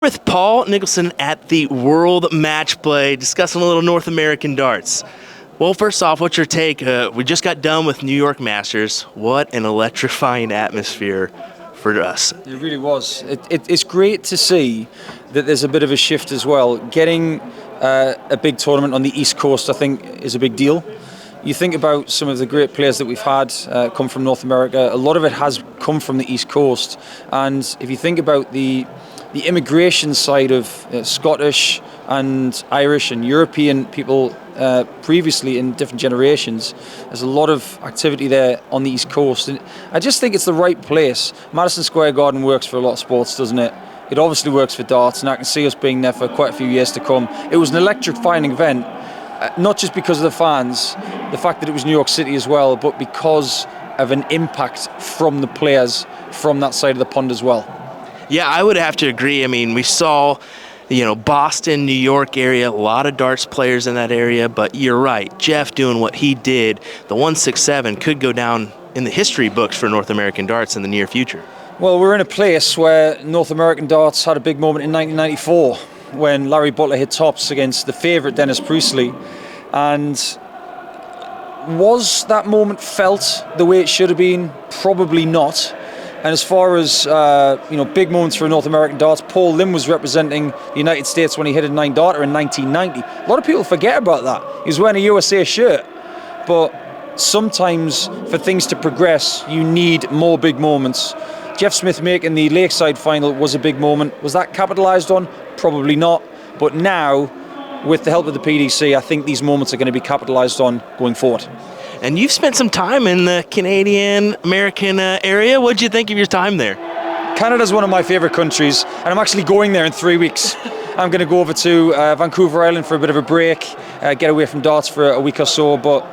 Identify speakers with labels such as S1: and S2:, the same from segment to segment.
S1: With Paul Nicholson at the World Matchplay, discussing a little North American darts. Well, first off, what's your take? We just got done with New York Masters. What an electrifying atmosphere for us.
S2: It really was. It's great to see that there's a bit of a shift as well. Getting a big tournament on the East Coast, I think, is a big deal. You think about some of the great players that we've had come from North America. A lot of it has come from the East Coast. And if you think about the immigration side of Scottish and Irish and European people previously in different generations, there's a lot of activity there on the East Coast. And I just think it's the right place. Madison Square Garden works for a lot of sports, doesn't it? It obviously works for darts, and I can see us being there for quite a few years to come. It was an electrifying event, not just because of the fans, the fact that it was New York City as well, but because of an impact from the players from that side of the pond as well.
S1: Yeah, I would have to agree. I mean, we saw, Boston, New York area, a lot of darts players in that area, but you're right. Jeff doing what he did, the 167 could go down in the history books for North American darts in the near future.
S2: Well, we're in a place where North American darts had a big moment in 1994 when Larry Butler hit tops against the favourite Dennis Priestley. And was that moment felt the way it should have been? Probably not. And as far as big moments for North American darts, Paul Lim was representing the United States when he hit a 9-darter in 1990. A lot of people forget about that. He was wearing a USA shirt. But sometimes for things to progress, you need more big moments. Jeff Smith making the Lakeside final was a big moment. Was that capitalised on? Probably not. But now, with the help of the PDC, I think these moments are going to be capitalised on going forward.
S1: And you've spent some time in the Canadian-American area. What did you think of your time there?
S2: Canada's one of my favourite countries, and I'm actually going there in 3 weeks. I'm going to go over to Vancouver Island for a bit of a break, get away from darts for a week or so. But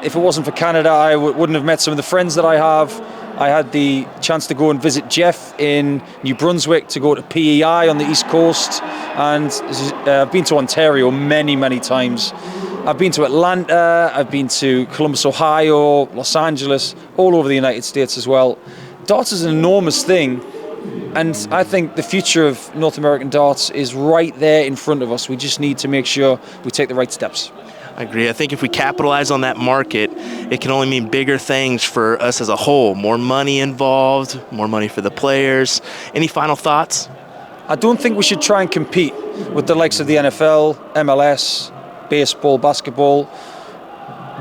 S2: if it wasn't for Canada, I wouldn't have met some of the friends that I have. I had the chance to go and visit Jeff in New Brunswick, to go to PEI on the East Coast, and I've been to Ontario many, many times. I've been to Atlanta, I've been to Columbus, Ohio, Los Angeles, all over the United States as well. Darts is an enormous thing, and I think the future of North American darts is right there in front of us. We just need to make sure we take the right steps.
S1: I agree. I think if we capitalize on that market, it can only mean bigger things for us as a whole. More money involved, more money for the players. Any final thoughts?
S2: I don't think we should try and compete with the likes of the NFL, MLS, baseball, basketball.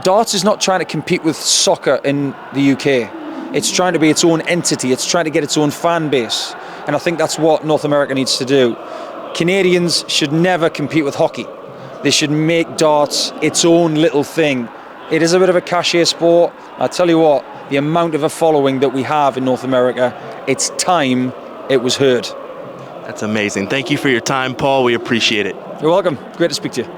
S2: Darts is not trying to compete with soccer in the UK. It's trying to be its own entity. It's trying to get its own fan base. And I think that's what North America needs to do. Canadians should never compete with hockey. They should make darts its own little thing. It is a bit of a cachet sport. I tell you what, the amount of a following that we have in North America, it's time it was heard.
S1: That's amazing. Thank you for your time, Paul. We appreciate it.
S2: You're welcome. Great to speak to you.